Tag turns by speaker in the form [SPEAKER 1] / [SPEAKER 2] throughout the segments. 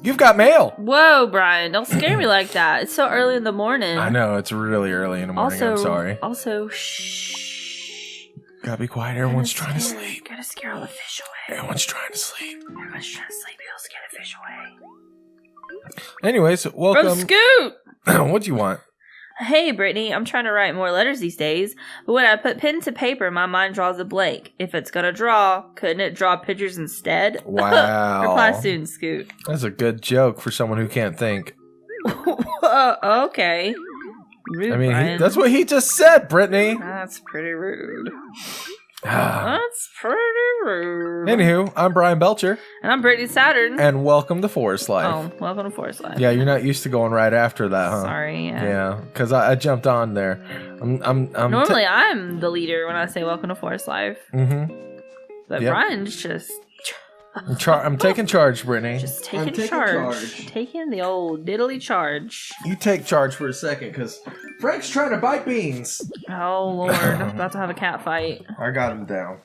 [SPEAKER 1] You've got mail.
[SPEAKER 2] Whoa, Brian, don't scare me like that. It's so early in the morning.
[SPEAKER 1] I know, it's really early in the morning. I'm sorry.
[SPEAKER 2] Also, shh.
[SPEAKER 1] Gotta be quiet. Everyone's trying to sleep.
[SPEAKER 2] Gotta scare all the fish away.
[SPEAKER 1] Everyone's trying to sleep.
[SPEAKER 2] Everyone's trying to sleep. You'll scare the fish away.
[SPEAKER 1] Anyways, welcome.
[SPEAKER 2] From Scoot!
[SPEAKER 1] What do you want?
[SPEAKER 2] Hey, Brittany, I'm trying to write more letters these days, but when I put pen to paper, my mind draws a blank. If it's gonna draw, couldn't it draw pictures instead?
[SPEAKER 1] Wow.
[SPEAKER 2] Reply soon, Scoot.
[SPEAKER 1] That's a good joke for someone who can't think.
[SPEAKER 2] Okay. Rude,
[SPEAKER 1] I mean,
[SPEAKER 2] Brian.
[SPEAKER 1] that's what he just said, Brittany.
[SPEAKER 2] That's pretty rude. That's pretty rude.
[SPEAKER 1] Anywho, I'm Bryan Belcher.
[SPEAKER 2] And I'm Brittany Saturn.
[SPEAKER 1] And welcome to Forest Life.
[SPEAKER 2] Oh, welcome to Forest Life.
[SPEAKER 1] Yeah, you're not used to going right after that, huh?
[SPEAKER 2] Sorry.
[SPEAKER 1] Yeah, because I jumped on there.
[SPEAKER 2] Normally, I'm the leader when I say welcome to Forest Life.
[SPEAKER 1] Mm-hmm.
[SPEAKER 2] But yep. Brian's just...
[SPEAKER 1] I'm taking charge, Brittany.
[SPEAKER 2] Just taking charge. Taking the old diddly charge.
[SPEAKER 1] You take charge for a second, because Frank's trying to bite beans.
[SPEAKER 2] Oh, Lord. I'm about to have a cat fight.
[SPEAKER 1] I got him down.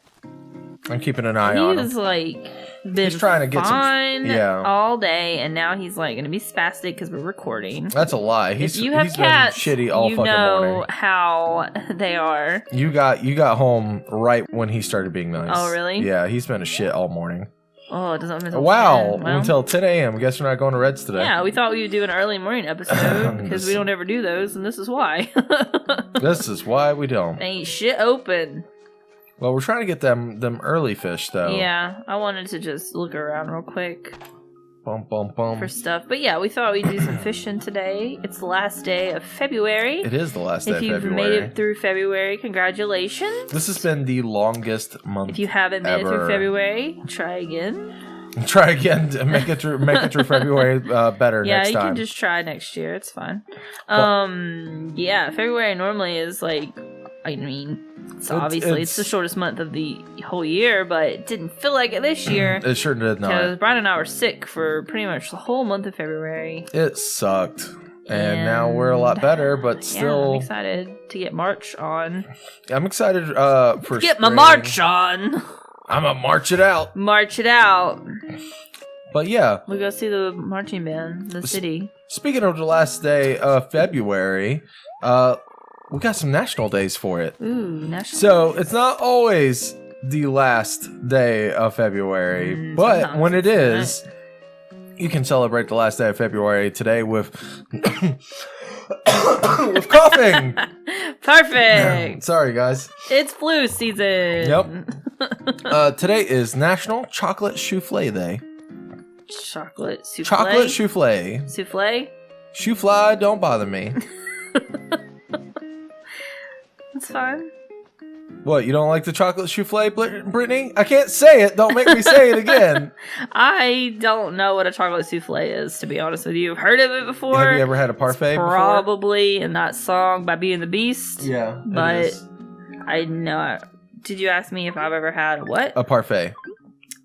[SPEAKER 1] I'm keeping an eye on him.
[SPEAKER 2] He's like been
[SPEAKER 1] he's trying to get
[SPEAKER 2] fine all day, and now he's like going to be spastic because we're recording.
[SPEAKER 1] That's a lie.
[SPEAKER 2] If you have cats,
[SPEAKER 1] shitty all
[SPEAKER 2] you
[SPEAKER 1] fucking
[SPEAKER 2] know
[SPEAKER 1] morning.
[SPEAKER 2] how they are.
[SPEAKER 1] You got home right when he started being nice.
[SPEAKER 2] Oh, really?
[SPEAKER 1] Yeah, he's been a shit all morning.
[SPEAKER 2] Oh, it doesn't.
[SPEAKER 1] Wow, until 10 a.m. Guess we're not going to Reds today.
[SPEAKER 2] Yeah, we thought we would do an early morning episode because we don't ever do those, and this is why.
[SPEAKER 1] This is why we don't.
[SPEAKER 2] Ain't shit open.
[SPEAKER 1] Well, we're trying to get them early fish, though.
[SPEAKER 2] Yeah, I wanted to just look around real quick.
[SPEAKER 1] Bum, bum, bum.
[SPEAKER 2] For stuff. But yeah, we thought we'd do some fishing today. It's the last day of February.
[SPEAKER 1] It is the last day of February.
[SPEAKER 2] If you've made it through February, congratulations.
[SPEAKER 1] This has been the longest month.
[SPEAKER 2] If you haven't made it through February, try again.
[SPEAKER 1] Try again to make it through February better next time.
[SPEAKER 2] Yeah, you can just try next year. It's fine. Yeah, February normally is like, I mean, it's the shortest month of the whole year, but it didn't feel like it this year.
[SPEAKER 1] It sure did not.
[SPEAKER 2] Because Bryan and I were sick for pretty much the whole month of February.
[SPEAKER 1] It sucked. And now we're a lot better, but still...
[SPEAKER 2] Yeah, I'm excited to get March on.
[SPEAKER 1] I'm excited for
[SPEAKER 2] get my March on!
[SPEAKER 1] I'm gonna march it out.
[SPEAKER 2] March it out.
[SPEAKER 1] But yeah.
[SPEAKER 2] We'll go see the marching band, the city. Speaking
[SPEAKER 1] of the last day of February, we got some national days for it.
[SPEAKER 2] Ooh, national
[SPEAKER 1] So
[SPEAKER 2] days.
[SPEAKER 1] It's not always the last day of February, but when it is, you can celebrate the last day of February today with with coughing.
[SPEAKER 2] Perfect.
[SPEAKER 1] Sorry, guys.
[SPEAKER 2] It's flu season.
[SPEAKER 1] Yep. Today is National Chocolate Soufflé Day.
[SPEAKER 2] Chocolate soufflé?
[SPEAKER 1] Chocolate soufflé.
[SPEAKER 2] Soufflé?
[SPEAKER 1] Soufflé, don't bother me.
[SPEAKER 2] That's fine.
[SPEAKER 1] What, you don't like the chocolate soufflé, Brittany? I can't say it. Don't make me say it again.
[SPEAKER 2] I don't know what a chocolate soufflé is, to be honest with you. I've heard of it before.
[SPEAKER 1] Have you ever had a parfait before?
[SPEAKER 2] Probably in that song by Being the Beast.
[SPEAKER 1] Yeah,
[SPEAKER 2] but I know. Did you ask me if I've ever had a what?
[SPEAKER 1] A parfait.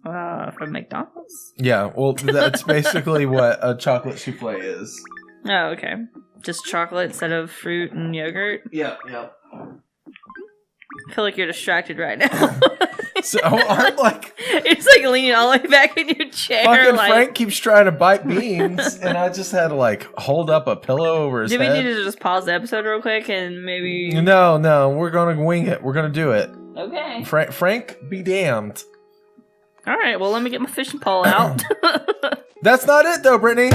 [SPEAKER 2] From McDonald's?
[SPEAKER 1] Yeah, well, that's basically what a chocolate soufflé is.
[SPEAKER 2] Oh, okay. Just chocolate instead of fruit and yogurt?
[SPEAKER 1] Yeah.
[SPEAKER 2] I feel like you're distracted right now.
[SPEAKER 1] So I'm like...
[SPEAKER 2] You're just like leaning all the way back in your chair.
[SPEAKER 1] Fucking Frank keeps trying to bite beans, and I just had to like hold up a pillow over his head.
[SPEAKER 2] Do we need to just pause the episode real quick and maybe...
[SPEAKER 1] No, we're going to wing it. We're going to do it.
[SPEAKER 2] Okay.
[SPEAKER 1] Frank be damned.
[SPEAKER 2] All right, well, let me get my fishing pole out.
[SPEAKER 1] That's not it, though, Brittany.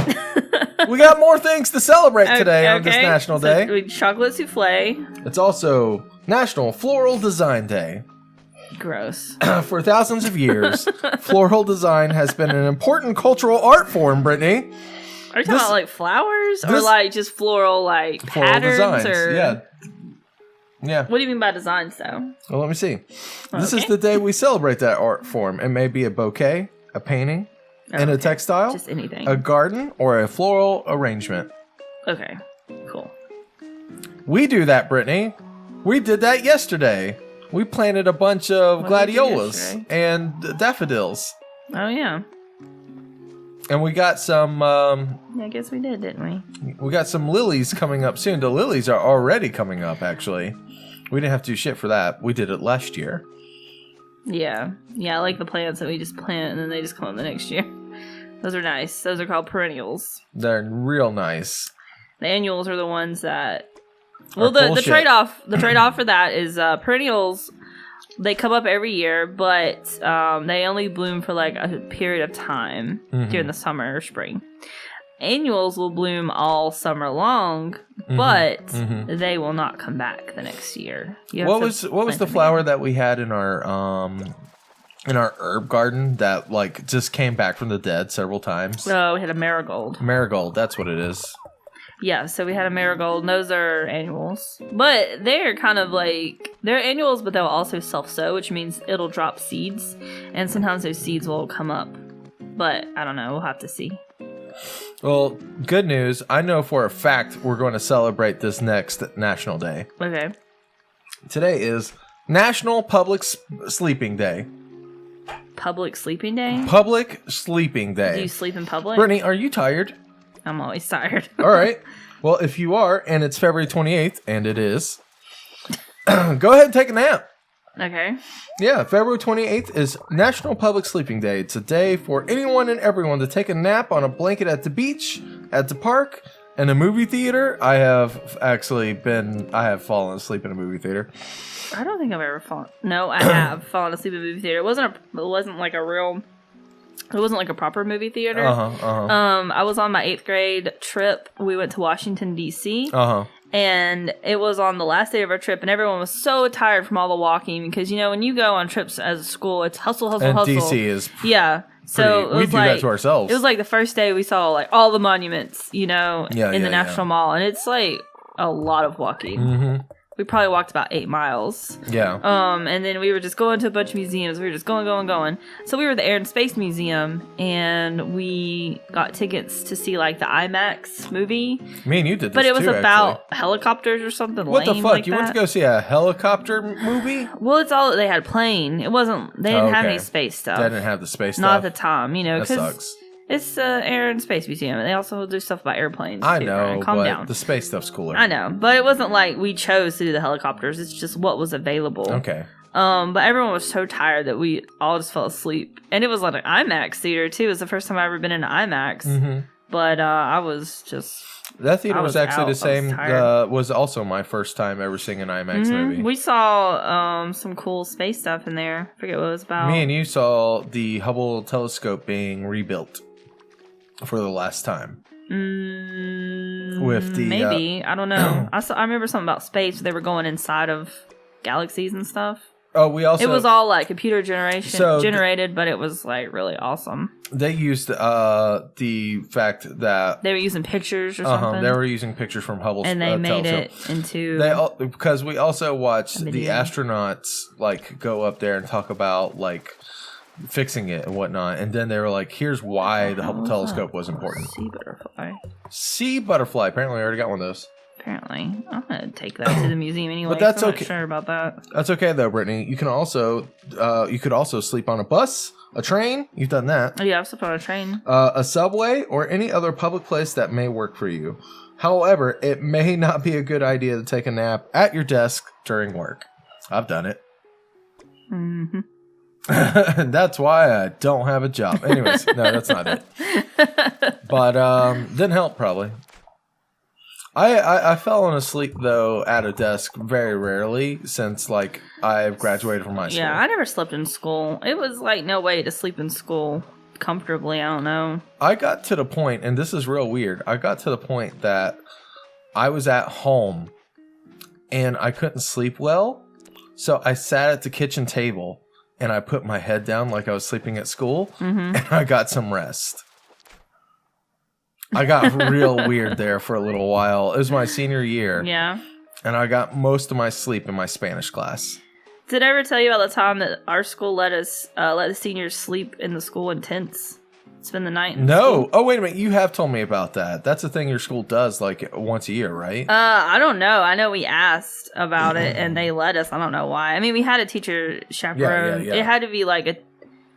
[SPEAKER 1] We got more things to celebrate today on this National Day.
[SPEAKER 2] Chocolate souffle.
[SPEAKER 1] It's also National Floral Design Day.
[SPEAKER 2] Gross.
[SPEAKER 1] For thousands of years, floral design has been an important cultural art form, Brittany.
[SPEAKER 2] Are you talking about like flowers or like just floral patterns?
[SPEAKER 1] Designs.
[SPEAKER 2] Or...
[SPEAKER 1] Yeah.
[SPEAKER 2] What do you mean by designs, though?
[SPEAKER 1] Well, let me see. This is the day we celebrate that art form. It may be a bouquet, a painting, and a textile,
[SPEAKER 2] just anything,
[SPEAKER 1] a garden, or a floral arrangement.
[SPEAKER 2] Okay, cool.
[SPEAKER 1] We do that, Brittany. We did that yesterday. We planted a bunch of gladiolas and daffodils.
[SPEAKER 2] Oh, yeah.
[SPEAKER 1] And we got some...
[SPEAKER 2] I guess we did, didn't we?
[SPEAKER 1] We got some lilies coming up soon. The lilies are already coming up, actually. We didn't have to do shit for that. We did it last year.
[SPEAKER 2] Yeah. Yeah, I like the plants that we just plant and then they just come up the next year. Those are nice. Those are called perennials.
[SPEAKER 1] They're real nice.
[SPEAKER 2] The annuals are the ones that... Well, the trade-off for that is perennials, they come up every year, but they only bloom for like a period of time during the summer or spring. Annuals will bloom all summer long, but they will not come back the next year.
[SPEAKER 1] What was the flower that we had in our herb garden that like just came back from the dead several times?
[SPEAKER 2] Oh, we had a marigold.
[SPEAKER 1] Marigold, that's what it is.
[SPEAKER 2] Yeah, so we had a marigold, and those are annuals. But they're kind of like, they're annuals, but they'll also self-sow, which means it'll drop seeds, and sometimes those seeds will come up. But I don't know, we'll have to see.
[SPEAKER 1] Well, good news. I know for a fact we're going to celebrate this next National Day.
[SPEAKER 2] Okay.
[SPEAKER 1] Today is National Public Sleeping Day.
[SPEAKER 2] Public Sleeping Day?
[SPEAKER 1] Public Sleeping Day.
[SPEAKER 2] Do you sleep in public?
[SPEAKER 1] Brittany, are you tired?
[SPEAKER 2] I'm always tired.
[SPEAKER 1] All right. Well, if you are, and it's February 28th, and it is, go ahead and take a nap.
[SPEAKER 2] Okay.
[SPEAKER 1] Yeah, February 28th is National Public Sleeping Day. It's a day for anyone and everyone to take a nap on a blanket at the beach, at the park, in a movie theater. I have fallen asleep in a movie theater.
[SPEAKER 2] I don't think I've ever fallen. No, I have fallen asleep in a movie theater. It wasn't like a proper movie theater. I was on my 8th grade trip. We went to Washington, D.C. And it was on the last day of our trip, and everyone was so tired from all the walking because, you know, when you go on trips as a school, it's hustle.
[SPEAKER 1] And DC is
[SPEAKER 2] so
[SPEAKER 1] we do that to ourselves.
[SPEAKER 2] It was like the first day we saw like all the monuments, you know, in the National Mall, and it's like a lot of walking. We probably walked about 8 miles.
[SPEAKER 1] Yeah.
[SPEAKER 2] And then we were just going to a bunch of museums. We were just going. So we were at the Air and Space Museum, and we got tickets to see like the IMAX movie.
[SPEAKER 1] Me and you did this
[SPEAKER 2] but it was
[SPEAKER 1] too,
[SPEAKER 2] about
[SPEAKER 1] actually.
[SPEAKER 2] Helicopters or something.
[SPEAKER 1] What the
[SPEAKER 2] lame
[SPEAKER 1] fuck?
[SPEAKER 2] like
[SPEAKER 1] You
[SPEAKER 2] that.
[SPEAKER 1] went to go see a helicopter movie?
[SPEAKER 2] Well, it's all they had a plane. It wasn't. They didn't have any space stuff.
[SPEAKER 1] They didn't have the space stuff.
[SPEAKER 2] Not at the time, you know.
[SPEAKER 1] That sucks.
[SPEAKER 2] It's the Air and Space Museum. They also do stuff about airplanes.
[SPEAKER 1] I
[SPEAKER 2] too,
[SPEAKER 1] know,
[SPEAKER 2] Brian. Calm
[SPEAKER 1] but
[SPEAKER 2] down.
[SPEAKER 1] The space stuff's cooler.
[SPEAKER 2] I know, but it wasn't like we chose to do the helicopters. It's just what was available.
[SPEAKER 1] Okay.
[SPEAKER 2] But everyone was so tired that we all just fell asleep. And it was like an IMAX theater, too. It was the first time I ever been in an IMAX. But I was just...
[SPEAKER 1] That theater was actually the same. Was also my first time ever seeing an IMAX movie.
[SPEAKER 2] We saw some cool space stuff in there. I forget what it was about.
[SPEAKER 1] Me and you saw the Hubble telescope being rebuilt for the last time. With the
[SPEAKER 2] maybe I don't know. I remember something about space. They were going inside of galaxies and stuff.
[SPEAKER 1] Oh, we also... It
[SPEAKER 2] was all like computer generated, but it was like really awesome.
[SPEAKER 1] They used the fact that...
[SPEAKER 2] They were using pictures or something.
[SPEAKER 1] They were using pictures from Hubble's
[SPEAKER 2] and they made
[SPEAKER 1] telescope.
[SPEAKER 2] It into...
[SPEAKER 1] Because we also watched the astronauts like go up there and talk about like fixing it and whatnot. And then they were like, here's why the Hubble telescope was important. Sea butterfly. Apparently I already got one of those.
[SPEAKER 2] Apparently. I'm going to take that to the museum anyway.
[SPEAKER 1] But that's
[SPEAKER 2] I'm
[SPEAKER 1] okay.
[SPEAKER 2] not sure about that.
[SPEAKER 1] That's okay though, Brittany. You can also, you could also sleep on a bus, a train. You've done that.
[SPEAKER 2] Oh yeah, I've slept on a train.
[SPEAKER 1] A subway or any other public place that may work for you. However, it may not be a good idea to take a nap at your desk during work. I've done it. That's why I don't have a job. Anyways, no, that's not it. But didn't help probably. I fell asleep though at a desk very rarely since like I've graduated from high school.
[SPEAKER 2] Yeah, I never slept in school. It was like no way to sleep in school comfortably. I don't know.
[SPEAKER 1] I got to the point, and this is real weird. I got to the point that I was at home and I couldn't sleep well, so I sat at the kitchen table and I put my head down like I was sleeping at school, and I got some rest. I got real weird there for a little while. It was my senior year.
[SPEAKER 2] Yeah.
[SPEAKER 1] And I got most of my sleep in my Spanish class.
[SPEAKER 2] Did I ever tell you about the time that our school let the seniors sleep in the school in tents? Spend the night in school?
[SPEAKER 1] Oh, wait a minute. You have told me about that. That's a thing your school does like once a year, right?
[SPEAKER 2] I don't know. I know we asked about it and they let us. I don't know why. I mean, we had a teacher chaperone.
[SPEAKER 1] Yeah.
[SPEAKER 2] It had to be like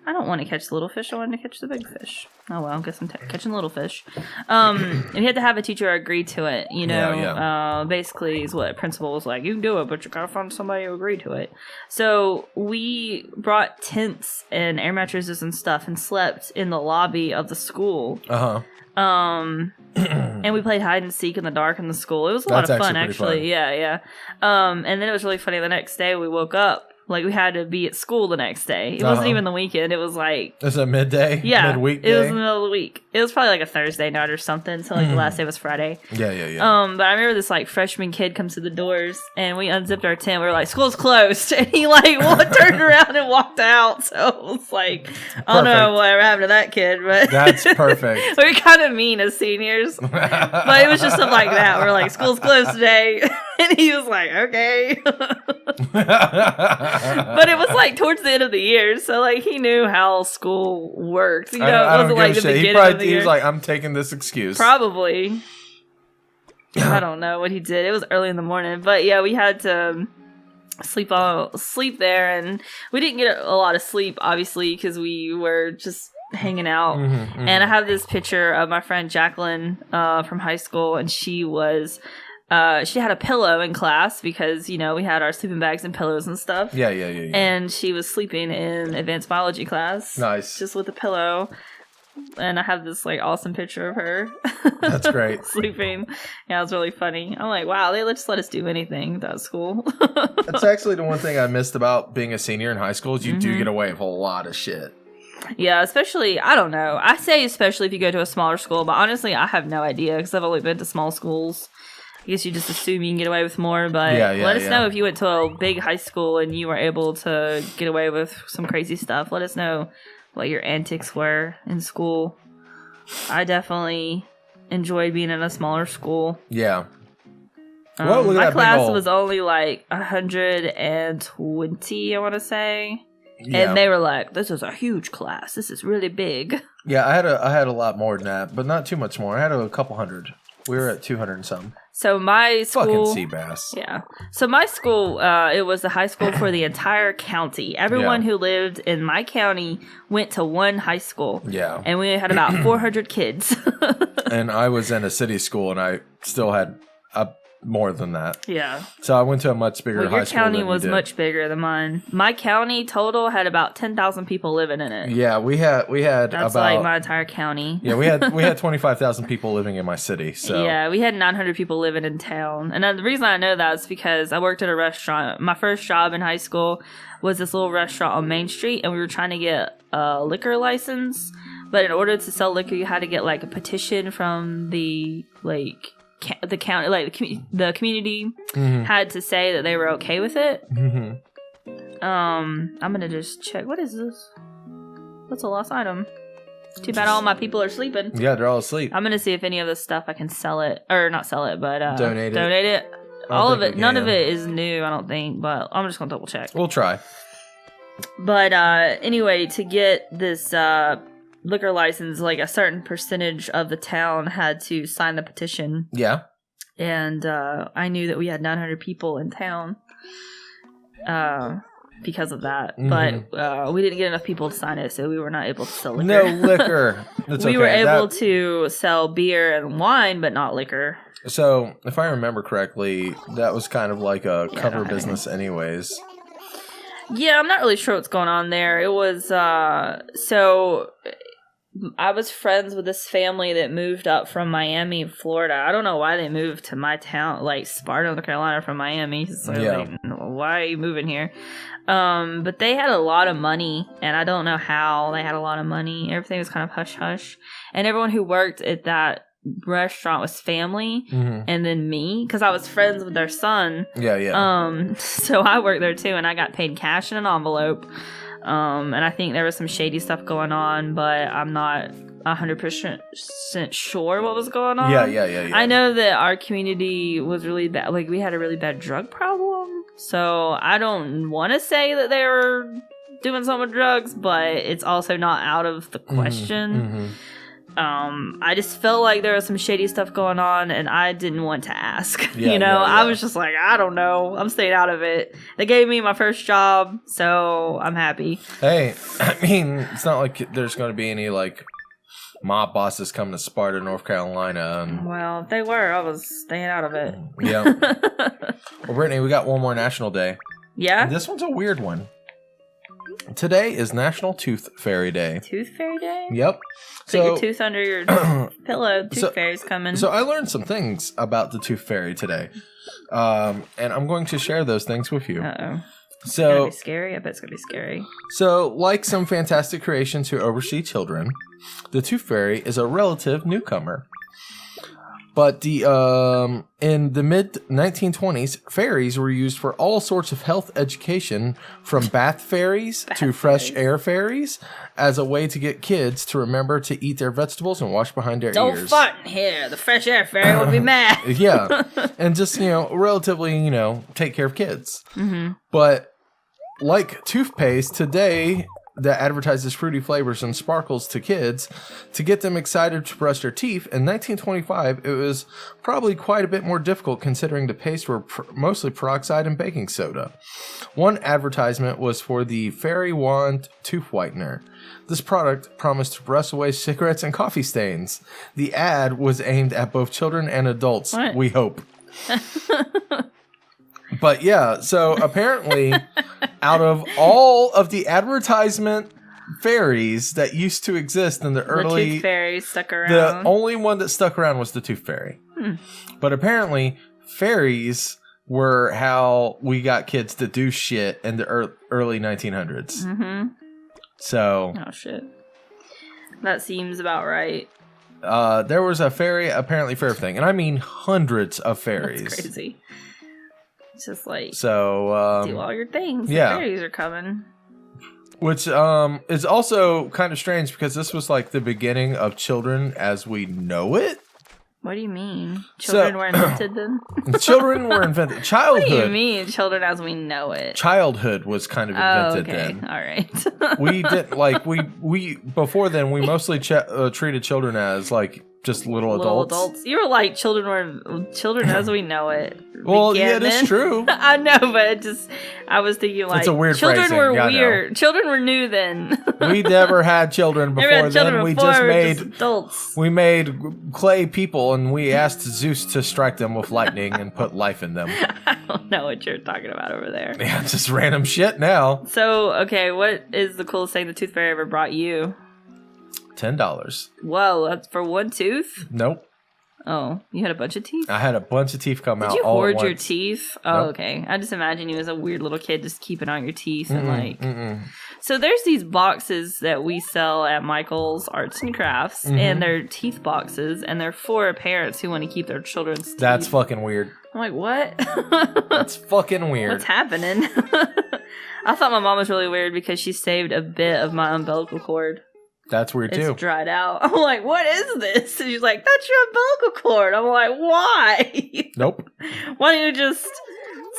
[SPEAKER 2] I don't want to catch the little fish. I wanted to catch the big fish. Oh, well, I guess I'm catching little fish. And you had to have a teacher agree to it, you know. Basically, is what principal was like. You can do it, but you got to find somebody who agree to it. So we brought tents and air mattresses and stuff and slept in the lobby of the school. And we played hide and seek in the dark in the school. It was a lot of fun, actually. Yeah. And then it was really funny. The next day we woke up, like we had to be at school the next day. It wasn't even the weekend. It was like...
[SPEAKER 1] It was a midday?
[SPEAKER 2] Yeah.
[SPEAKER 1] Midweek day?
[SPEAKER 2] It was in the middle of the week. It was probably like a Thursday night or something. So like the last day was Friday.
[SPEAKER 1] Yeah.
[SPEAKER 2] But I remember this like freshman kid comes to the doors and we unzipped our tent. We were like, school's closed. And he like turned around and walked out. So it was like, I don't know whatever happened to that kid. But
[SPEAKER 1] that's perfect.
[SPEAKER 2] We were kind of mean as seniors. But it was just stuff like that. We were like, school's closed today. And he was like, okay. But it was like towards the end of the year, so like he knew how school worked. You know, it wasn't like the beginning of the year.
[SPEAKER 1] He was like, I'm taking this excuse.
[SPEAKER 2] Probably. I don't know what he did. It was early in the morning, but yeah, we had to sleep there, and we didn't get a lot of sleep, obviously, because we were just hanging out. And I have this picture of my friend Jacqueline from high school, and she was. She had a pillow in class because, you know, we had our sleeping bags and pillows and stuff.
[SPEAKER 1] Yeah.
[SPEAKER 2] And she was sleeping in advanced biology class.
[SPEAKER 1] Nice.
[SPEAKER 2] Just with a pillow. And I have this, like, awesome picture of her.
[SPEAKER 1] That's great.
[SPEAKER 2] Sleeping. Yeah, it was really funny. I'm like, wow, they just let us do anything. That was school.
[SPEAKER 1] That's actually the one thing I missed about being a senior in high school is you do get away with a lot of shit.
[SPEAKER 2] Yeah, especially, I don't know. I say especially if you go to a smaller school, but honestly, I have no idea because I've only been to small schools. I guess you just assume you can get away with more, but let us know if you went to a big high school and you were able to get away with some crazy stuff. Let us know what your antics were in school. I definitely enjoyed being in a smaller school.
[SPEAKER 1] Yeah. Well,
[SPEAKER 2] my class was only like 120, I want to say. Yeah. And they were like, this is a huge class. This is really big.
[SPEAKER 1] Yeah, I had a lot more than that, but not too much more. I had a couple hundred. We were at 200 and some.
[SPEAKER 2] So my school...
[SPEAKER 1] Fucking sea bass.
[SPEAKER 2] Yeah. So my school, it was the high school for the entire county. Everyone who lived in my county went to one high school.
[SPEAKER 1] Yeah.
[SPEAKER 2] And we had about 400 kids.
[SPEAKER 1] And I was in a city school, and I still had more than that.
[SPEAKER 2] Yeah.
[SPEAKER 1] So I went to a much bigger high school.
[SPEAKER 2] Your county was much bigger than mine. My county total had about 10,000 people living in it.
[SPEAKER 1] Yeah, we had
[SPEAKER 2] That's
[SPEAKER 1] about
[SPEAKER 2] like my entire county.
[SPEAKER 1] Yeah, we had 25,000 people living in my city. So
[SPEAKER 2] yeah, we had 900 people living in town. And the reason I know that is because I worked at a restaurant. My first job in high school was this little restaurant on Main Street, and we were trying to get a liquor license. But in order to sell liquor, you had to get like a petition from the the county, like the community had to say that they were okay with it. I'm gonna just check. What is this? What's a lost item? Too bad all my people are sleeping.
[SPEAKER 1] Yeah, they're all asleep.
[SPEAKER 2] I'm gonna see if any of this stuff I can sell it, or not sell it, but
[SPEAKER 1] donate
[SPEAKER 2] it. All of it. None of it is new, I don't think. But I'm just gonna double check.
[SPEAKER 1] We'll try.
[SPEAKER 2] But anyway, to get this liquor license, like a certain percentage of the town had to sign the petition.
[SPEAKER 1] Yeah.
[SPEAKER 2] And I knew that we had 900 people in town because of that. But we didn't get enough people to sign it, so we were not able to sell liquor.
[SPEAKER 1] No liquor.
[SPEAKER 2] We were able to sell beer and wine, but not liquor.
[SPEAKER 1] So, if I remember correctly, that was kind of like a cover business anyways.
[SPEAKER 2] Yeah, I'm not really sure what's going on there. It was, so I was friends with this family that moved up from Miami, Florida. I don't know why they moved to my town, like Sparta, North Carolina, from Miami. So like, why are you moving here? But they had a lot of money, and I don't know how they had a lot of money. Everything was kind of hush-hush. And everyone who worked at that restaurant was family, and then me, because I was friends with their son. So I worked there too, and I got paid cash in an envelope. And I think there was some shady stuff going on, but I'm not 100% sure what was going on.
[SPEAKER 1] Yeah.
[SPEAKER 2] I know that our community was really bad. Like, we had a really bad drug problem. So I don't want to say that they were doing some with drugs, but it's also not out of the question. I just felt like there was some shady stuff going on, and I didn't want to ask.
[SPEAKER 1] Yeah,
[SPEAKER 2] I was just like, I don't know. I'm staying out of it. They gave me my first job, so I'm happy.
[SPEAKER 1] Hey, I mean, it's not like there's going to be any, like, mob bosses coming to Sparta, North Carolina.
[SPEAKER 2] Well, if they were, I was staying out of it.
[SPEAKER 1] Yeah. Well, Brittany, we got one more National Day.
[SPEAKER 2] Yeah?
[SPEAKER 1] And this one's a weird one. Today is National Tooth Fairy Day.
[SPEAKER 2] Tooth Fairy Day?
[SPEAKER 1] Yep.
[SPEAKER 2] Put your tooth under your pillow. Tooth Fairy's coming.
[SPEAKER 1] So I learned some things about the Tooth Fairy today. And I'm going to share those things with you.
[SPEAKER 2] Uh-oh.
[SPEAKER 1] So,
[SPEAKER 2] it's going to be scary? I bet it's going to be scary.
[SPEAKER 1] So, like some fantastic creations who oversee children, the Tooth Fairy is a relative newcomer. But in the mid-1920s, fairies were used for all sorts of health education, from bath fairies to fresh air fairies, as a way to get kids to remember to eat their vegetables and wash behind their
[SPEAKER 2] Don't
[SPEAKER 1] ears.
[SPEAKER 2] fart in here. The fresh air fairy will be mad.
[SPEAKER 1] Yeah. And just, relatively, take care of kids.
[SPEAKER 2] Mm-hmm.
[SPEAKER 1] But like toothpaste, today that advertises fruity flavors and sparkles to kids to get them excited to brush their teeth. In 1925, it was probably quite a bit more difficult considering the paste were mostly peroxide and baking soda. One advertisement was for the Fairy Wand Tooth Whitener. This product promised to brush away cigarettes and coffee stains. The ad was aimed at both children and adults,
[SPEAKER 2] What?
[SPEAKER 1] we hope. But yeah, so apparently, out of all of the advertisement fairies that used to exist in the early...
[SPEAKER 2] The Tooth Fairy stuck around.
[SPEAKER 1] The only one that stuck around was the Tooth Fairy. But apparently, fairies were how we got kids to do shit in the early 1900s.
[SPEAKER 2] Mm-hmm.
[SPEAKER 1] So...
[SPEAKER 2] Oh, shit. That seems about right.
[SPEAKER 1] There was a fairy, apparently for everything. And I mean hundreds of fairies.
[SPEAKER 2] That's crazy. It's just like,
[SPEAKER 1] so,
[SPEAKER 2] do all your things.
[SPEAKER 1] yeah.
[SPEAKER 2] The fairies are coming.
[SPEAKER 1] Which is also kind of strange because this was like the beginning of children as we know it.
[SPEAKER 2] What do you mean? Children were invented then?
[SPEAKER 1] Children were invented. Childhood.
[SPEAKER 2] What do you mean, children as we know it?
[SPEAKER 1] Childhood was kind of invented then.
[SPEAKER 2] All right.
[SPEAKER 1] We didn't like we before then we mostly treated children as like just little adults.
[SPEAKER 2] You were like children as we know it.
[SPEAKER 1] Well, yeah, that's true.
[SPEAKER 2] I know, but I was thinking like
[SPEAKER 1] it's a weird
[SPEAKER 2] children
[SPEAKER 1] phrasing.
[SPEAKER 2] were weird. Children were new then.
[SPEAKER 1] We never had children before then. We just made
[SPEAKER 2] adults.
[SPEAKER 1] We made clay people and we asked Zeus to strike them with lightning and put life in them.
[SPEAKER 2] I don't know what you're talking about over there.
[SPEAKER 1] Yeah, just random shit now.
[SPEAKER 2] So, okay, what is the coolest thing the Tooth Fairy ever brought you?
[SPEAKER 1] $10.
[SPEAKER 2] Whoa, that's for one tooth?
[SPEAKER 1] Nope.
[SPEAKER 2] Oh, you had a bunch of teeth?
[SPEAKER 1] I had a bunch of teeth come out.
[SPEAKER 2] Did you
[SPEAKER 1] all
[SPEAKER 2] hoard
[SPEAKER 1] at
[SPEAKER 2] your
[SPEAKER 1] once.
[SPEAKER 2] teeth? Oh,
[SPEAKER 1] Nope.
[SPEAKER 2] okay. I just imagine you as a weird little kid just keeping on your teeth and like. So there's these boxes that we sell at Michael's Arts and Crafts, and they're teeth boxes, and they're for parents who want to keep their children's teeth.
[SPEAKER 1] That's fucking weird.
[SPEAKER 2] I'm like, what?
[SPEAKER 1] That's fucking weird.
[SPEAKER 2] What's happening? I thought my mom was really weird because she saved a bit of my umbilical cord.
[SPEAKER 1] That's weird too.
[SPEAKER 2] It's dried out. I'm like, what is this? And she's like, that's your umbilical cord. I'm like, why?
[SPEAKER 1] Nope.
[SPEAKER 2] Why don't you just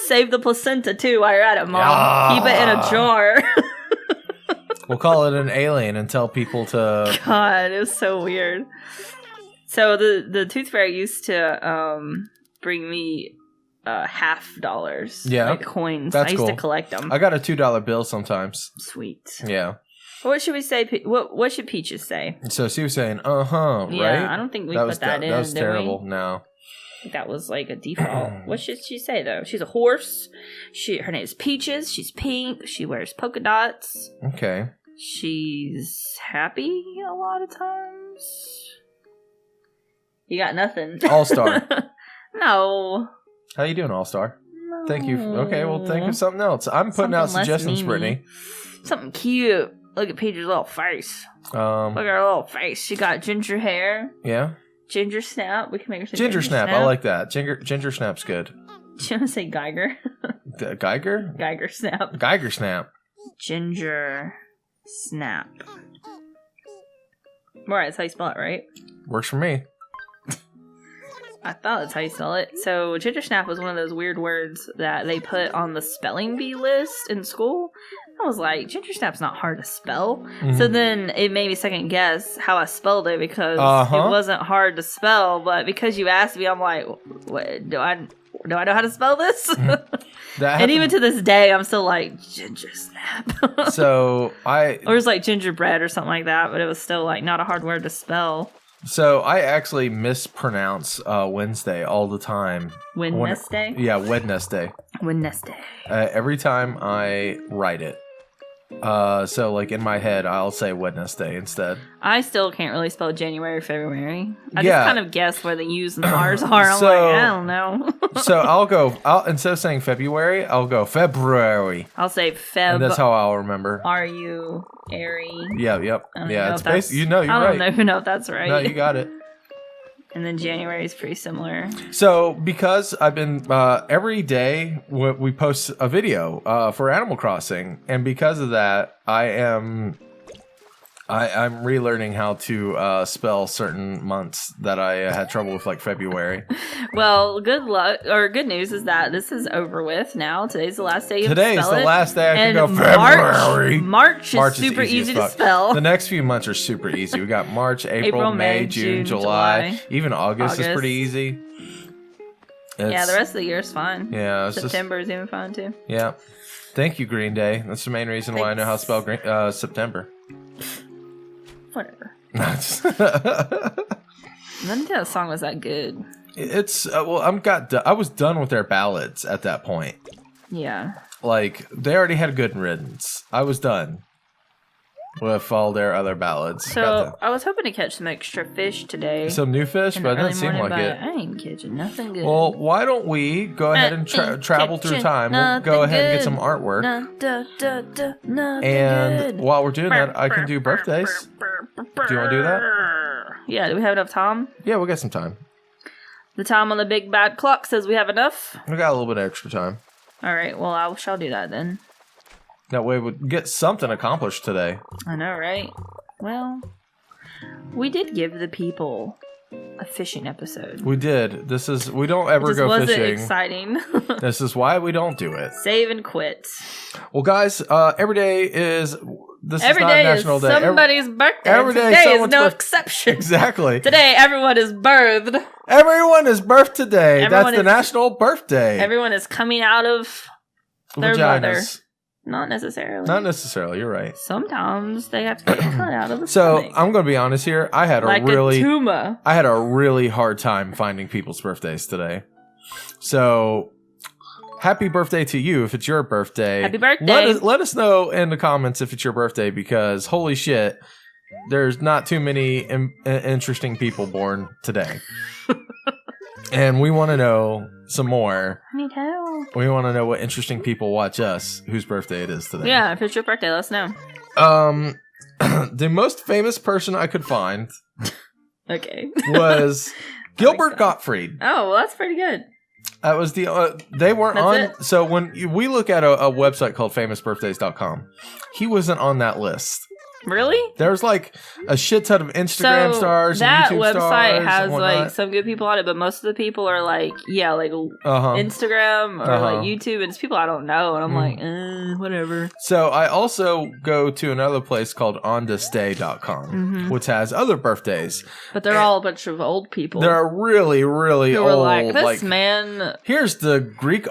[SPEAKER 2] save the placenta too while you're at it, Mom? Keep it in a jar.
[SPEAKER 1] We'll call it an alien and tell people to...
[SPEAKER 2] God, it was so weird. So the Tooth Fairy used to bring me $50.
[SPEAKER 1] Yeah.
[SPEAKER 2] Like coins.
[SPEAKER 1] That's
[SPEAKER 2] I used
[SPEAKER 1] cool.
[SPEAKER 2] to collect them.
[SPEAKER 1] I got a $2 bill sometimes.
[SPEAKER 2] Sweet.
[SPEAKER 1] Yeah.
[SPEAKER 2] What should we say? What should Peaches say?
[SPEAKER 1] So she was saying, yeah, right?
[SPEAKER 2] Yeah, I don't think we put that in.
[SPEAKER 1] That was
[SPEAKER 2] did
[SPEAKER 1] terrible.
[SPEAKER 2] we?
[SPEAKER 1] No.
[SPEAKER 2] I think that was like a default. What should she say though? She's a horse. Her name is Peaches. She's pink. She wears polka dots.
[SPEAKER 1] Okay.
[SPEAKER 2] She's happy a lot of times. You got nothing.
[SPEAKER 1] All-Star.
[SPEAKER 2] No.
[SPEAKER 1] How you doing, All-Star?
[SPEAKER 2] No.
[SPEAKER 1] Thank you. Okay, well, think of something else. I'm putting out
[SPEAKER 2] Something less
[SPEAKER 1] suggestions,
[SPEAKER 2] memey.
[SPEAKER 1] Brittany.
[SPEAKER 2] Something cute. Look at Peaches' little face. Look at her little face. She got ginger hair.
[SPEAKER 1] Yeah.
[SPEAKER 2] Ginger snap. We can make her say
[SPEAKER 1] Ginger snap. I like that. Ginger snap's good.
[SPEAKER 2] Do you want to say Geiger?
[SPEAKER 1] Geiger?
[SPEAKER 2] Geiger snap.
[SPEAKER 1] Geiger snap.
[SPEAKER 2] Ginger snap. Right, that's how you spell it, right?
[SPEAKER 1] Works for me.
[SPEAKER 2] I thought that's how you spell it. So, ginger snap was one of those weird words that they put on the spelling bee list in school I was like, Ginger Snap's not hard to spell. So then it made me second guess how I spelled it because it wasn't hard to spell. But because you asked me, I'm like, what, do I know how to spell this? And even to this day, I'm still like, Ginger Snap.
[SPEAKER 1] So
[SPEAKER 2] or it was like gingerbread or something like that, but it was still like not a hard word to spell.
[SPEAKER 1] So I actually mispronounce Wednesday all the time.
[SPEAKER 2] Wednesday?
[SPEAKER 1] Yeah, Wednesday.
[SPEAKER 2] Wednesday.
[SPEAKER 1] Every time I write it. So like in my head, I'll say Wednesday instead.
[SPEAKER 2] I still can't really spell January or February. I just kind of guess where the U's and the R's are. I'm like, I don't know.
[SPEAKER 1] So I'll instead of saying February, I'll go February.
[SPEAKER 2] I'll say Feb.
[SPEAKER 1] And that's how I'll remember.
[SPEAKER 2] R-U-Airy.
[SPEAKER 1] Yeah, yep. Yeah, it's basically, you're right.
[SPEAKER 2] I don't even know if that's right.
[SPEAKER 1] No, you got it.
[SPEAKER 2] And then January is pretty similar.
[SPEAKER 1] So, because I've been every day we post a video for Animal Crossing, and because of that, I'm relearning how to spell certain months that I had trouble with, like February.
[SPEAKER 2] Well, good news is that this is over with now. Today's the last day you can spell it.
[SPEAKER 1] Today's the last day I can go
[SPEAKER 2] February. March is super easy to spell.
[SPEAKER 1] The next few months are super easy. We got March, April, May, June, July. Even August is pretty easy.
[SPEAKER 2] Yeah, the rest of the year is fine.
[SPEAKER 1] Yeah,
[SPEAKER 2] September is even fine too.
[SPEAKER 1] Yeah. Thank you, Green Day. That's the main reason why I know how to spell September.
[SPEAKER 2] Whatever. None of that song was that good.
[SPEAKER 1] It's I was done with their ballads at that point.
[SPEAKER 2] Yeah.
[SPEAKER 1] Like they already had a good riddance. I was done with all their other ballads.
[SPEAKER 2] So I was hoping to catch some extra fish today.
[SPEAKER 1] Some new fish, but it doesn't seem like it.
[SPEAKER 2] I ain't catching nothing good.
[SPEAKER 1] Well, why don't we go ahead and travel through time? We'll go ahead and get some artwork. And while we're doing that, I can do birthdays. Do you want to do that?
[SPEAKER 2] Yeah, do we have enough time?
[SPEAKER 1] Yeah, we'll get some time.
[SPEAKER 2] The time on the big bad clock says we have enough.
[SPEAKER 1] We got a little bit of extra time.
[SPEAKER 2] All right, well, I shall do that then.
[SPEAKER 1] That way we'll get something accomplished today.
[SPEAKER 2] I know, right? Well, we did give the people a fishing episode.
[SPEAKER 1] We did. We don't ever go fishing.
[SPEAKER 2] It wasn't exciting.
[SPEAKER 1] This is why we don't do it.
[SPEAKER 2] Save and quit.
[SPEAKER 1] Well, guys, every day is... This is not National Day.
[SPEAKER 2] Somebody's birthday.
[SPEAKER 1] Every day
[SPEAKER 2] today is no exception.
[SPEAKER 1] Exactly.
[SPEAKER 2] Today, everyone is birthed.
[SPEAKER 1] Everyone is birthed today. That's the national birthday.
[SPEAKER 2] Everyone is coming out of their mother. Not necessarily.
[SPEAKER 1] Not necessarily. You're right.
[SPEAKER 2] Sometimes they have to get cut out of the
[SPEAKER 1] So
[SPEAKER 2] stomach.
[SPEAKER 1] I'm going to be honest here. I had a really hard time finding people's birthdays today. So happy birthday to you if it's your birthday.
[SPEAKER 2] Happy birthday.
[SPEAKER 1] Let us know in the comments if it's your birthday, because holy shit, there's not too many interesting people born today. And we want to know some more.
[SPEAKER 2] I need help.
[SPEAKER 1] We want to know what interesting people watch us, whose birthday it is today.
[SPEAKER 2] Yeah, if it's your birthday, let us know.
[SPEAKER 1] The most famous person I could find
[SPEAKER 2] was
[SPEAKER 1] Gilbert Gottfried.
[SPEAKER 2] Oh, well, that's pretty good.
[SPEAKER 1] That was they weren't on.
[SPEAKER 2] It?
[SPEAKER 1] So when we look at a website called famousbirthdays.com, he wasn't on that list.
[SPEAKER 2] Really?
[SPEAKER 1] There's like a shit ton of Instagram stars and YouTube stars. That website
[SPEAKER 2] has like some good people on it, but most of the people are like, Instagram or like YouTube, and it's people I don't know, and I'm like, whatever.
[SPEAKER 1] So I also go to another place called onthisday.com, which has other birthdays.
[SPEAKER 2] But they're all a bunch of old people.
[SPEAKER 1] They're really, really old.
[SPEAKER 2] Like, this man.
[SPEAKER 1] Here's the Greek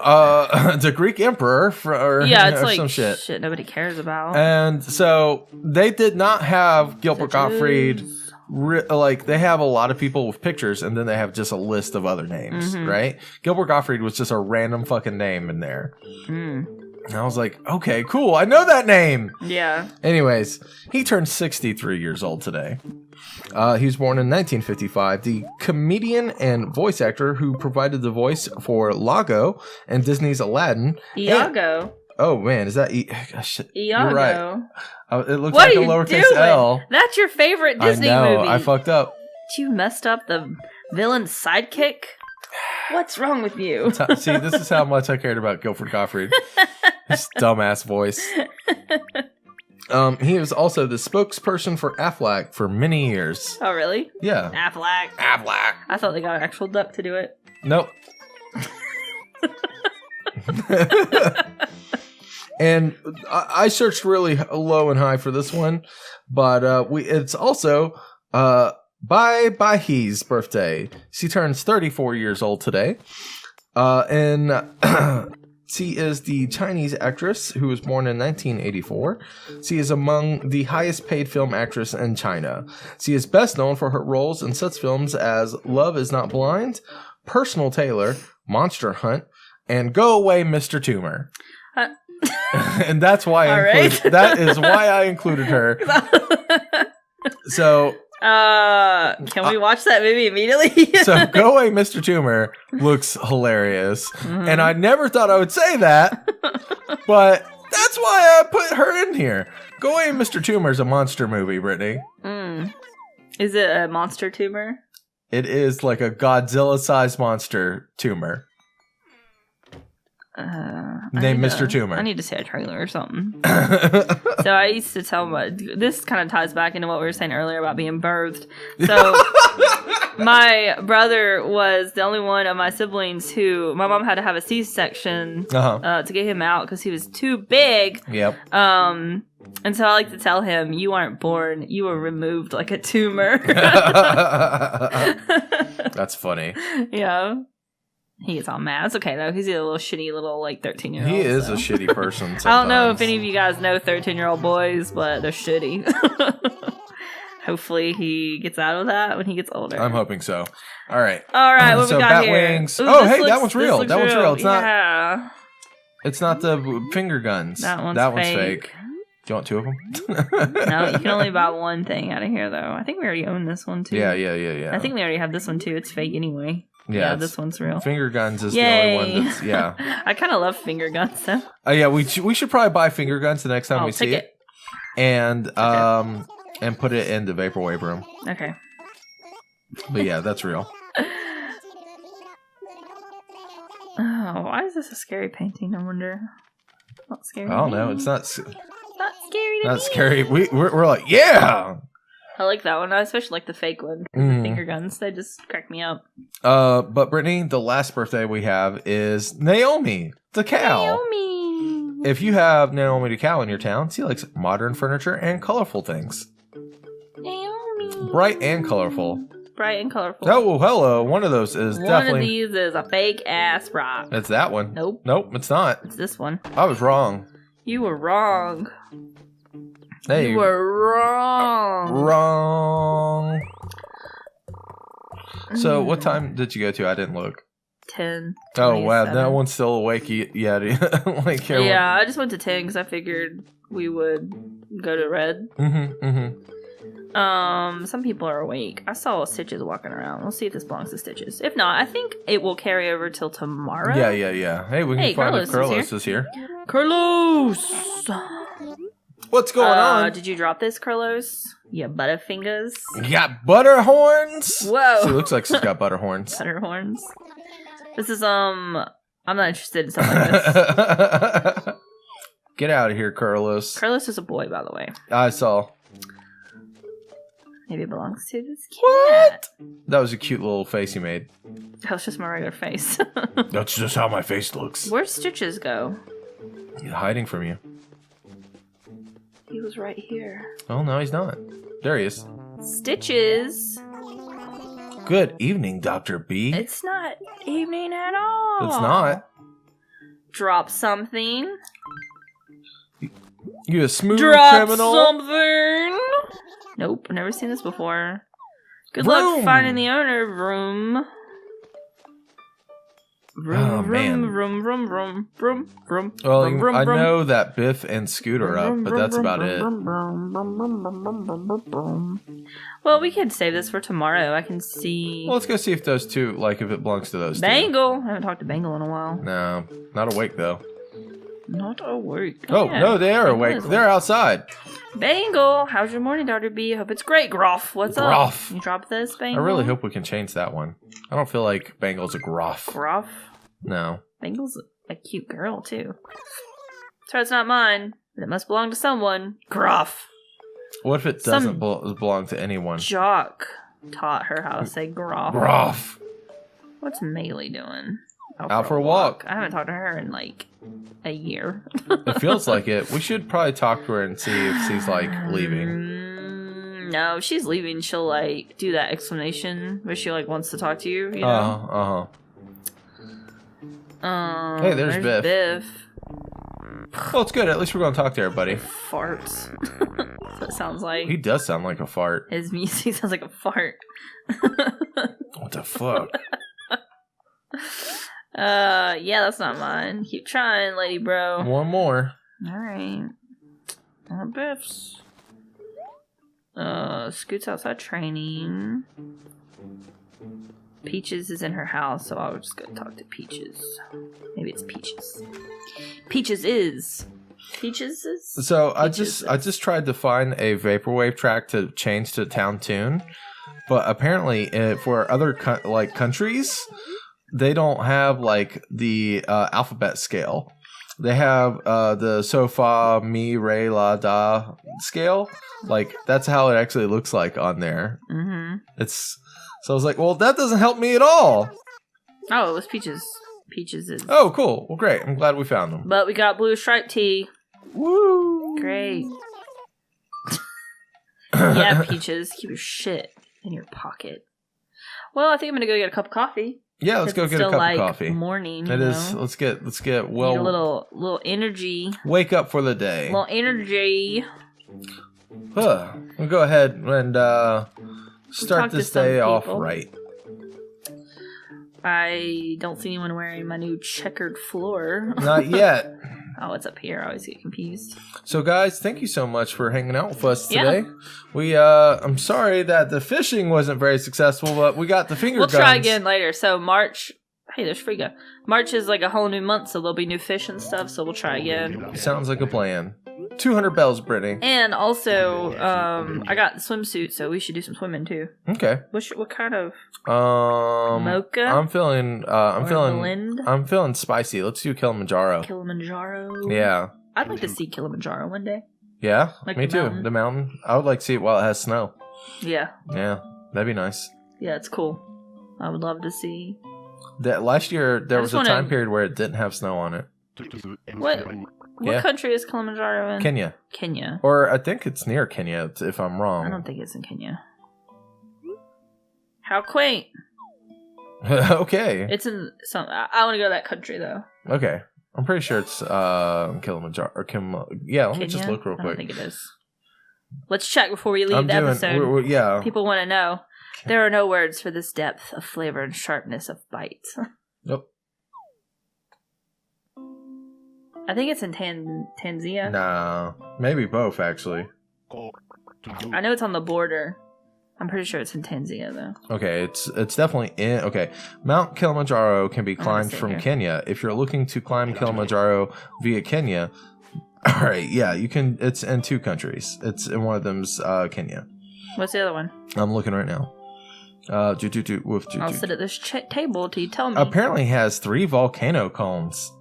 [SPEAKER 1] emperor
[SPEAKER 2] it's like
[SPEAKER 1] some shit
[SPEAKER 2] nobody cares about.
[SPEAKER 1] And so they did not have Gilbert Gottfried. They have a lot of people with pictures, and then they have just a list of other names, right? Gilbert Gottfried was just a random fucking name in there. And I was like, okay, cool. I know that name.
[SPEAKER 2] Yeah.
[SPEAKER 1] Anyways, he turned 63 years old today. He was born in 1955. The comedian and voice actor who provided the voice for Iago and Disney's Aladdin.
[SPEAKER 2] Iago.
[SPEAKER 1] Oh man, is that
[SPEAKER 2] Iago?
[SPEAKER 1] You're right. It looks like a lowercase L.
[SPEAKER 2] That's your favorite Disney movie.
[SPEAKER 1] I fucked up.
[SPEAKER 2] You messed up the villain's sidekick? What's wrong with you?
[SPEAKER 1] See, this is how much I cared about Gilbert Gottfried. His dumbass voice. He was also the spokesperson for Aflac for many years.
[SPEAKER 2] Oh, really?
[SPEAKER 1] Yeah.
[SPEAKER 2] Aflac. I thought they got an actual duck to do it.
[SPEAKER 1] Nope. And I searched really low and high for this one, but it's also by He's birthday. She turns 34 years old today. And she is the Chinese actress who was born in 1984. She is among the highest paid film actress in China. She is best known for her roles in such films as Love Is Not Blind, Personal Tailor, Monster Hunt, and Go Away, Mr. Tumor. And that's why that is why I included her. So
[SPEAKER 2] can we watch that movie immediately?
[SPEAKER 1] So Go Away, Mr. Tumor looks hilarious. Mm-hmm. And I never thought I would say that, but that's why I put her in here. Go Away, Mr. Tumor is a monster movie, Brittany.
[SPEAKER 2] Is it a monster tumor?
[SPEAKER 1] It is like a Godzilla-sized monster tumor. Named Mr. Tumor.
[SPEAKER 2] I need to see a trailer or something. So I used to tell this kind of ties back into what we were saying earlier about being birthed. So my brother was the only one of my siblings who my mom had to have a C-section to get him out because he was too big.
[SPEAKER 1] Yep.
[SPEAKER 2] And so I like to tell him, you aren't born, you were removed like a tumor.
[SPEAKER 1] That's funny.
[SPEAKER 2] Yeah. He gets all mad. It's okay, though. He's a little shitty little, 13-year-old.
[SPEAKER 1] He is a shitty person sometimes.
[SPEAKER 2] I don't know if any of you guys know 13-year-old boys, but they're shitty. Hopefully he gets out of that when he gets older.
[SPEAKER 1] I'm hoping so. All right.
[SPEAKER 2] What we got
[SPEAKER 1] bat
[SPEAKER 2] here?
[SPEAKER 1] Wings.
[SPEAKER 2] Ooh,
[SPEAKER 1] that one's real. That one's real. It's
[SPEAKER 2] not...
[SPEAKER 1] It's not the finger guns.
[SPEAKER 2] That one's
[SPEAKER 1] fake. Do you want two of them?
[SPEAKER 2] No, you can only buy one thing out of here, though. I think we already own this one, too.
[SPEAKER 1] Yeah.
[SPEAKER 2] I think we already have this one, too. It's fake anyway.
[SPEAKER 1] Yeah,
[SPEAKER 2] this one's real.
[SPEAKER 1] Finger guns is the only one that's,
[SPEAKER 2] I kind of love finger guns, though.
[SPEAKER 1] Yeah, we should probably buy finger guns the next time we see it. And and put it in the vaporwave room.
[SPEAKER 2] Okay.
[SPEAKER 1] But yeah, that's real.
[SPEAKER 2] Oh, why is this a scary painting, I wonder? Not scary.
[SPEAKER 1] I don't know. It's not
[SPEAKER 2] scary to
[SPEAKER 1] Not
[SPEAKER 2] me.
[SPEAKER 1] scary. We're like, yeah!
[SPEAKER 2] I like that one. I especially like the fake one. The finger guns. They just crack me up.
[SPEAKER 1] But Brittany, the last birthday we have is Naomi, the cow.
[SPEAKER 2] Naomi.
[SPEAKER 1] If you have Naomi the cow in your town, she likes modern furniture and colorful things.
[SPEAKER 2] Naomi.
[SPEAKER 1] Bright and colorful.
[SPEAKER 2] Bright and colorful.
[SPEAKER 1] Oh, hello. One of those is definitely...
[SPEAKER 2] One of these is a fake ass rock.
[SPEAKER 1] It's that one.
[SPEAKER 2] Nope,
[SPEAKER 1] it's not.
[SPEAKER 2] It's this one.
[SPEAKER 1] I was wrong.
[SPEAKER 2] You were wrong.
[SPEAKER 1] Hey,
[SPEAKER 2] you were wrong.
[SPEAKER 1] Wrong. So, what time did you go to? I didn't look.
[SPEAKER 2] 10.
[SPEAKER 1] Oh, wow. That one's still awake yet.
[SPEAKER 2] Yeah, I just went to 10 because I figured we would go to red. Some people are awake. I saw Stitches walking around. We'll see if this belongs to Stitches. If not, I think it will carry over till tomorrow.
[SPEAKER 1] Yeah. Hey, we can find if Carlos is here.
[SPEAKER 2] Carlos!
[SPEAKER 1] What's going on?
[SPEAKER 2] Did you drop this, Carlos? You butterfingers.
[SPEAKER 1] You got butter horns?
[SPEAKER 2] Whoa.
[SPEAKER 1] She looks like she's got butter horns.
[SPEAKER 2] Butter horns. This is, I'm not interested in something like this.
[SPEAKER 1] Get out of here, Carlos.
[SPEAKER 2] Carlos is a boy, by the way.
[SPEAKER 1] I saw.
[SPEAKER 2] Maybe it belongs to this cat.
[SPEAKER 1] What? That was a cute little face you made.
[SPEAKER 2] That was just my regular face.
[SPEAKER 1] That's just how my face looks.
[SPEAKER 2] Where'd Stitches go?
[SPEAKER 1] He's hiding from you.
[SPEAKER 2] He was right here.
[SPEAKER 1] Oh, no, he's not. There he is.
[SPEAKER 2] Stitches.
[SPEAKER 1] Good evening, Dr. B.
[SPEAKER 2] It's not evening at all.
[SPEAKER 1] It's not.
[SPEAKER 2] Drop something.
[SPEAKER 1] You a smooth
[SPEAKER 2] Drop
[SPEAKER 1] criminal?
[SPEAKER 2] something. Nope, I've never seen this before. Good luck finding the owner. Vroom. Vroom, vroom.
[SPEAKER 1] Well, I know that Biff and Scoot are up, but that's about it.
[SPEAKER 2] Well, we could save this for tomorrow. I can see.
[SPEAKER 1] Well, let's go see if those two, if it belongs to those two.
[SPEAKER 2] Bangle. I haven't talked to Bangle in a while.
[SPEAKER 1] No, not awake though.
[SPEAKER 2] Not awake.
[SPEAKER 1] Oh, no, they are awake. They're outside.
[SPEAKER 2] Bangle, how's your morning, Dr. B? I hope it's great. Groff, what's up? You drop this, Bangle?
[SPEAKER 1] I really hope we can change that one. I don't feel like Bangle's a Groff.
[SPEAKER 2] Groff?
[SPEAKER 1] No.
[SPEAKER 2] Bangle's a cute girl, too. So it's not mine, but it must belong to someone. Groff.
[SPEAKER 1] What if it doesn't belong to anyone?
[SPEAKER 2] Jock taught her how to say Groff.
[SPEAKER 1] Groff.
[SPEAKER 2] What's Maylee doing?
[SPEAKER 1] Out for a walk.
[SPEAKER 2] I haven't talked to her in a year.
[SPEAKER 1] It feels like it. We should probably talk to her and see if she's like leaving.
[SPEAKER 2] No, if she's leaving, she'll like do that explanation where she like wants to talk to you. You know?
[SPEAKER 1] Hey, there's Biff. Well, it's good. At least we're going to talk to everybody.
[SPEAKER 2] Farts. That's what it sounds like.
[SPEAKER 1] He does sound like a fart.
[SPEAKER 2] His music sounds like a fart.
[SPEAKER 1] What the fuck?
[SPEAKER 2] Yeah, that's not mine. Keep trying, lady bro.
[SPEAKER 1] One more.
[SPEAKER 2] Alright. Biff's. Scoot's outside training. Peaches is in her house, so I'll just go talk to Peaches. Maybe it's Peaches. Peaches is.
[SPEAKER 1] So I just tried to find a vaporwave track to change to town tune, but apparently for other countries, they don't have like the alphabet scale. They have the so fa mi re la da scale. Like that's how it actually looks like on there. So I was like, well, that doesn't help me at all.
[SPEAKER 2] Oh, it was Peaches. Peaches is.
[SPEAKER 1] Oh, cool. Well, great. I'm glad we found them.
[SPEAKER 2] But we got blue striped tea.
[SPEAKER 1] Woo!
[SPEAKER 2] Great. Yeah, Peaches, keep your shit in your pocket. Well, I think I'm gonna go get a cup of coffee.
[SPEAKER 1] Yeah, let's go get a cup of coffee.
[SPEAKER 2] Morning.
[SPEAKER 1] It is. Let's get.
[SPEAKER 2] Need a little energy.
[SPEAKER 1] Wake up for the day.
[SPEAKER 2] Little energy.
[SPEAKER 1] We'll go ahead and start this day off right.
[SPEAKER 2] I don't see anyone wearing my new checkered floor.
[SPEAKER 1] Not yet.
[SPEAKER 2] Oh, it's up here. I always get confused.
[SPEAKER 1] So, guys, thank you so much for hanging out with us today. Yeah. I'm sorry that the fishing wasn't very successful, but we got the finger guns.
[SPEAKER 2] We'll try again later. So, March. Hey, there's Frigga. March is like a whole new month, so there'll be new fish and stuff, so we'll try again.
[SPEAKER 1] Sounds like a plan. 200 bells, Brittany.
[SPEAKER 2] And also, I got the swimsuit, so we should do some swimming too.
[SPEAKER 1] Okay.
[SPEAKER 2] What kind of?
[SPEAKER 1] Mocha. I'm feeling
[SPEAKER 2] blend?
[SPEAKER 1] I'm feeling spicy. Let's do Kilimanjaro.
[SPEAKER 2] Kilimanjaro.
[SPEAKER 1] Yeah.
[SPEAKER 2] I'd like to see Kilimanjaro one day.
[SPEAKER 1] Yeah,
[SPEAKER 2] like
[SPEAKER 1] me too.
[SPEAKER 2] Mountain.
[SPEAKER 1] The mountain. I would like to see it while it has snow.
[SPEAKER 2] Yeah.
[SPEAKER 1] Yeah, that'd be nice.
[SPEAKER 2] Yeah, it's cool. I would love to see.
[SPEAKER 1] That last year there was a time period where it didn't have snow on it.
[SPEAKER 2] What country is Kilimanjaro in?
[SPEAKER 1] Kenya. Or I think it's near Kenya, if I'm wrong.
[SPEAKER 2] I don't think it's in Kenya. How quaint.
[SPEAKER 1] Okay.
[SPEAKER 2] It's in some. I want to go to that country though.
[SPEAKER 1] Okay. I'm pretty sure it's Kilimanjaro or yeah, let me just look real quick.
[SPEAKER 2] I don't think it is. Let's check before we leave the episode.
[SPEAKER 1] Yeah.
[SPEAKER 2] People want to know. There are no words for this depth of flavor and sharpness of bite.
[SPEAKER 1] Yep.
[SPEAKER 2] I think it's in Tanzania.
[SPEAKER 1] Nah, maybe both actually.
[SPEAKER 2] I know it's on the border. I'm pretty sure it's in Tanzania though.
[SPEAKER 1] Okay, it's definitely in. Okay, Mount Kilimanjaro can be climbed from Kenya. If you're looking to climb Kilimanjaro via Kenya, all right, yeah, you can. It's in two countries. It's in one of them's Kenya.
[SPEAKER 2] What's the other one?
[SPEAKER 1] I'm looking right now.
[SPEAKER 2] I'll sit at this table till you tell me.
[SPEAKER 1] Apparently has 3 volcano cones.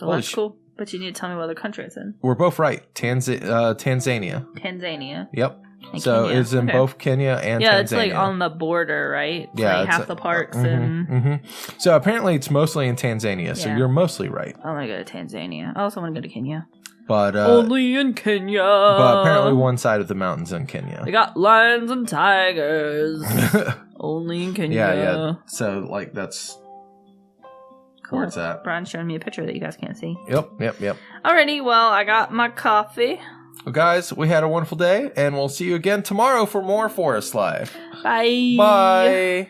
[SPEAKER 2] Well, that's cool. But you need to tell me what other country it's in.
[SPEAKER 1] We're both right. Tanzania.
[SPEAKER 2] Tanzania.
[SPEAKER 1] Yep.
[SPEAKER 2] And
[SPEAKER 1] so
[SPEAKER 2] Kenya.
[SPEAKER 1] it's in both Kenya and Tanzania.
[SPEAKER 2] Yeah, it's like on the border, right? It's like half the parks and...
[SPEAKER 1] So apparently it's mostly in Tanzania, so you're mostly right.
[SPEAKER 2] I want to go to Tanzania. I also want to go to Kenya.
[SPEAKER 1] But
[SPEAKER 2] only in Kenya.
[SPEAKER 1] But apparently one side of the mountain's in Kenya.
[SPEAKER 2] They got lions and tigers. Only in Kenya.
[SPEAKER 1] Yeah. So like that's
[SPEAKER 2] cool.
[SPEAKER 1] Where it's at.
[SPEAKER 2] Brian's showing me a picture that you guys can't see.
[SPEAKER 1] Yep.
[SPEAKER 2] Alrighty, well, I got my coffee.
[SPEAKER 1] Well, guys, we had a wonderful day, and we'll see you again tomorrow for more Forest Life.
[SPEAKER 2] Bye.
[SPEAKER 1] Bye.